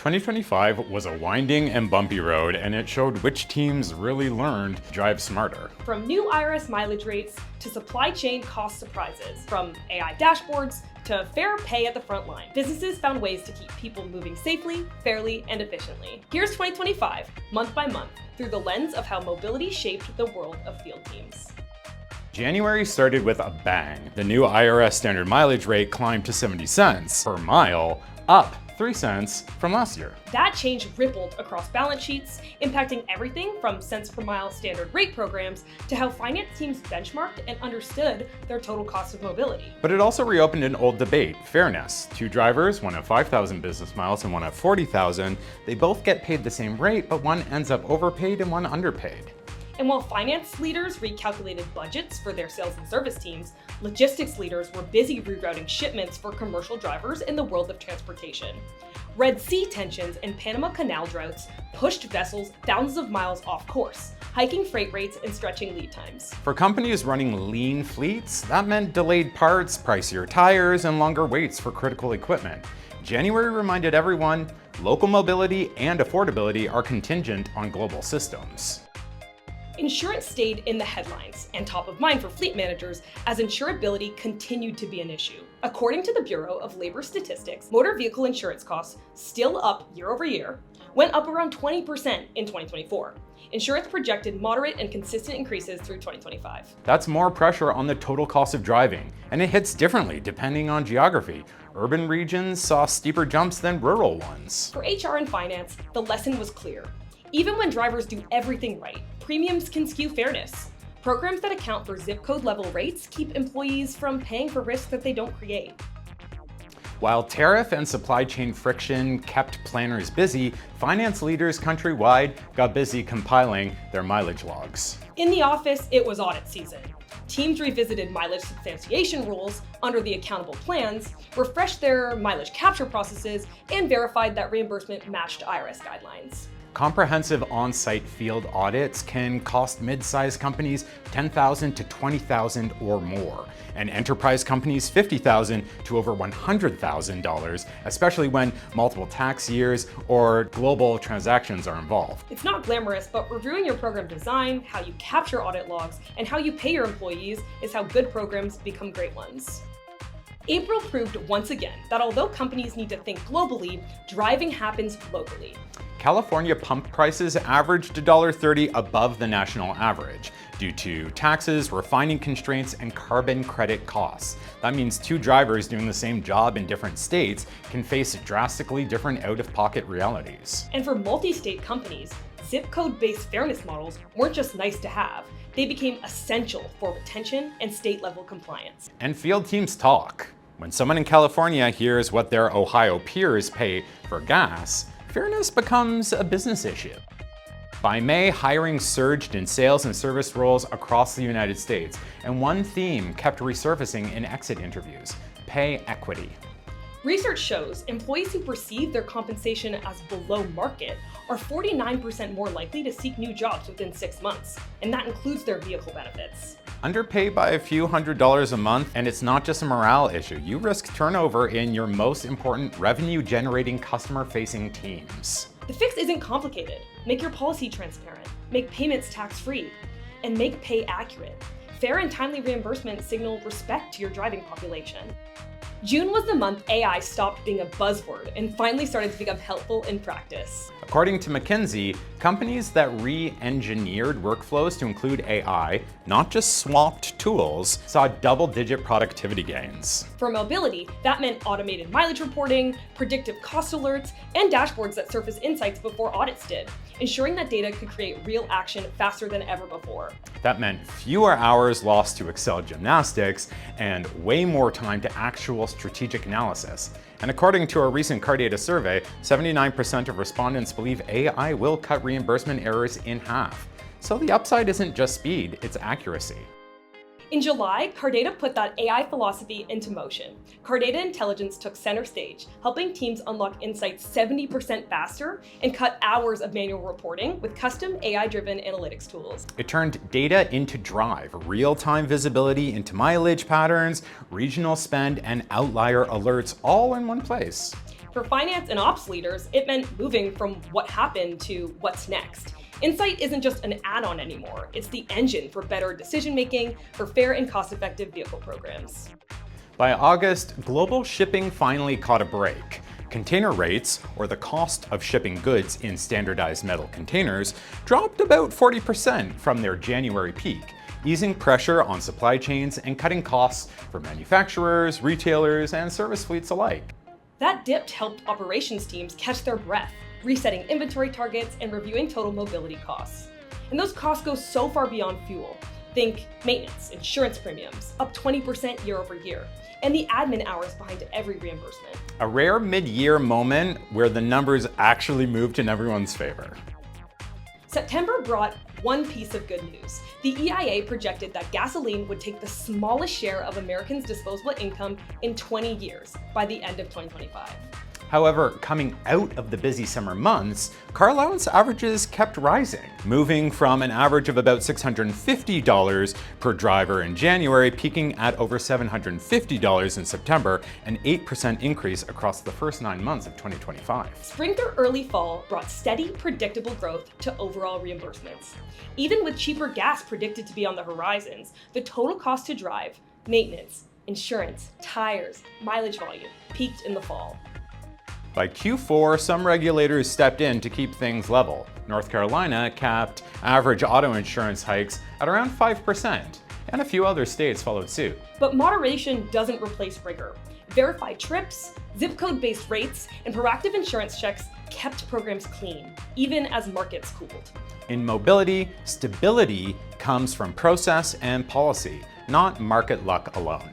2025 was a winding and bumpy road, and it showed which teams really learned to drive smarter. From new IRS mileage rates to supply chain cost surprises, from AI dashboards to fair pay at the front line, businesses found ways to keep people moving safely, fairly, and efficiently. Here's 2025, month by month, through the lens of how mobility shaped the world of field teams. January started with a bang. The new IRS standard mileage rate climbed to 70 cents per mile, up 3 cents from last year. That change rippled across balance sheets, impacting everything from cents per mile standard rate programs to how finance teams benchmarked and understood their total cost of mobility. But it also reopened an old debate, fairness. Two drivers, one at 5,000 business miles and one at 40,000, they both get paid the same rate, but one ends up overpaid and one underpaid. And while finance leaders recalculated budgets for their sales and service teams, logistics leaders were busy rerouting shipments for commercial drivers in the world of transportation. Red Sea tensions and Panama Canal droughts pushed vessels thousands of miles off course, hiking freight rates and stretching lead times. For companies running lean fleets, that meant delayed parts, pricier tires, and longer waits for critical equipment. January reminded everyone, local mobility and affordability are contingent on global systems. Insurance stayed in the headlines and top of mind for fleet managers as insurability continued to be an issue. According to the Bureau of Labor Statistics, motor vehicle insurance costs, still up year over year, went up around 20% in 2024. Insurance projected moderate and consistent increases through 2025. That's more pressure on the total cost of driving, and it hits differently depending on geography. Urban regions saw steeper jumps than rural ones. For HR and finance, the lesson was clear. Even when drivers do everything right, premiums can skew fairness. Programs that account for zip code level rates keep employees from paying for risks that they don't create. While tariff and supply chain friction kept planners busy, finance leaders countrywide got busy compiling their mileage logs. In the office, it was audit season. Teams revisited mileage substantiation rules under the accountable plans, refreshed their mileage capture processes, and verified that reimbursement matched IRS guidelines. Comprehensive on-site field audits can cost mid-sized companies $10,000 to $20,000 or more, and enterprise companies $50,000 to over $100,000, especially when multiple tax years or global transactions are involved. It's not glamorous, but reviewing your program design, how you capture audit logs, and how you pay your employees is how good programs become great ones. April proved once again that although companies need to think globally, driving happens locally. California pump prices averaged $1.30 above the national average due to taxes, refining constraints, and carbon credit costs. That means two drivers doing the same job in different states can face drastically different out-of-pocket realities. And for multi-state companies, zip code-based fairness models weren't just nice to have, they became essential for retention and state-level compliance. And field teams talk. When someone in California hears what their Ohio peers pay for gas, fairness becomes a business issue. By May, hiring surged in sales and service roles across the United States, and one theme kept resurfacing in exit interviews: pay equity. Research shows employees who perceive their compensation as below market are 49% more likely to seek new jobs within 6 months, and that includes their vehicle benefits. Underpaid by a few $100s a month, and it's not just a morale issue. You risk turnover in your most important revenue-generating customer-facing teams. The fix isn't complicated. Make your policy transparent, make payments tax-free, and make pay accurate. Fair and timely reimbursement signal respect to your driving population. June was the month AI stopped being a buzzword and finally started to become helpful in practice. According to McKinsey, companies that re-engineered workflows to include AI, not just swapped tools, saw double-digit productivity gains. For mobility, that meant automated mileage reporting, predictive cost alerts, and dashboards that surface insights before audits did, ensuring that data could create real action faster than ever before. That meant fewer hours lost to Excel gymnastics and way more time to actual strategic analysis. And according to a recent car data survey, 79% of respondents believe AI will cut reimbursement errors in half. So the upside isn't just speed, it's accuracy. In July, CarData put that AI philosophy into motion. CarData Intelligence took center stage, helping teams unlock insights 70% faster and cut hours of manual reporting with custom AI-driven analytics tools. It turned data into drive, real-time visibility into mileage patterns, regional spend, and outlier alerts all in one place. For finance and ops leaders, it meant moving from what happened to what's next. Insight isn't just an add-on anymore, it's the engine for better decision-making for fair and cost-effective vehicle programs. By August, global shipping finally caught a break. Container rates, or the cost of shipping goods in standardized metal containers, dropped about 40% from their January peak, easing pressure on supply chains and cutting costs for manufacturers, retailers, and service fleets alike. That dip helped operations teams catch their breath, resetting inventory targets and reviewing total mobility costs. And those costs go so far beyond fuel. Think maintenance, insurance premiums, up 20% year over year, and the admin hours behind every reimbursement. A rare mid-year moment where the numbers actually moved in everyone's favor. September brought one piece of good news. The EIA projected that gasoline would take the smallest share of Americans' disposable income in 20 years by the end of 2025. However, coming out of the busy summer months, car allowance averages kept rising, moving from an average of about $650 per driver in January, peaking at over $750 in September, an 8% increase across the first 9 months of 2025. Spring through early fall brought steady, predictable growth to overall reimbursements. Even with cheaper gas predicted to be on the horizons, the total cost to drive, maintenance, insurance, tires, mileage volume peaked in the fall. By Q4, some regulators stepped in to keep things level. North Carolina capped average auto insurance hikes at around 5%, and a few other states followed suit. But moderation doesn't replace rigor. Verified trips, zip code-based rates, and proactive insurance checks kept programs clean, even as markets cooled. In mobility, stability comes from process and policy, not market luck alone.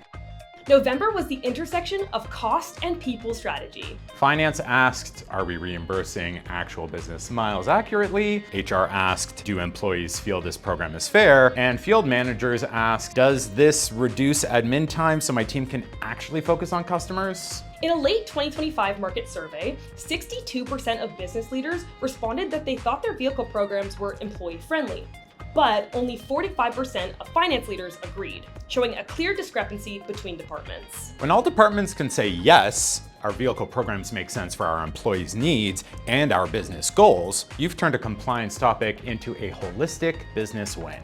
November was the intersection of cost and people strategy. Finance asked, are we reimbursing actual business miles accurately? HR asked, do employees feel this program is fair? And field managers asked, does this reduce admin time so my team can actually focus on customers? In a late 2025 market survey, 62% of business leaders responded that they thought their vehicle programs were employee-friendly. But only 45% of finance leaders agreed, showing a clear discrepancy between departments. When all departments can say yes, our vehicle programs make sense for our employees' needs and our business goals, you've turned a compliance topic into a holistic business win.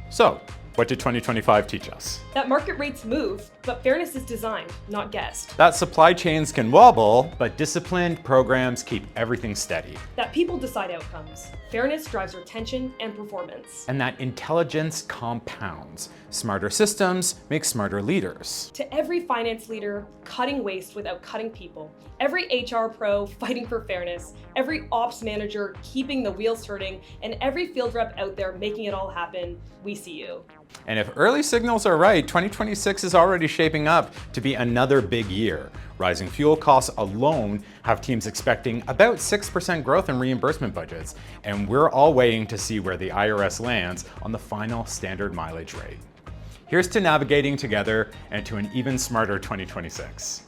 So, what did 2025 teach us? That market rates move, but fairness is designed, not guessed. That supply chains can wobble, but disciplined programs keep everything steady. That people decide outcomes. Fairness drives retention and performance. And that intelligence compounds. Smarter systems make smarter leaders. To every finance leader cutting waste without cutting people, every HR pro fighting for fairness, every ops manager keeping the wheels turning, and every field rep out there making it all happen, we see you. And if early signals are right, 2026 is already shaping up to be another big year. Rising fuel costs alone have teams expecting about 6% growth in reimbursement budgets, and we're all waiting to see where the IRS lands on the final standard mileage rate. Here's to navigating together and to an even smarter 2026.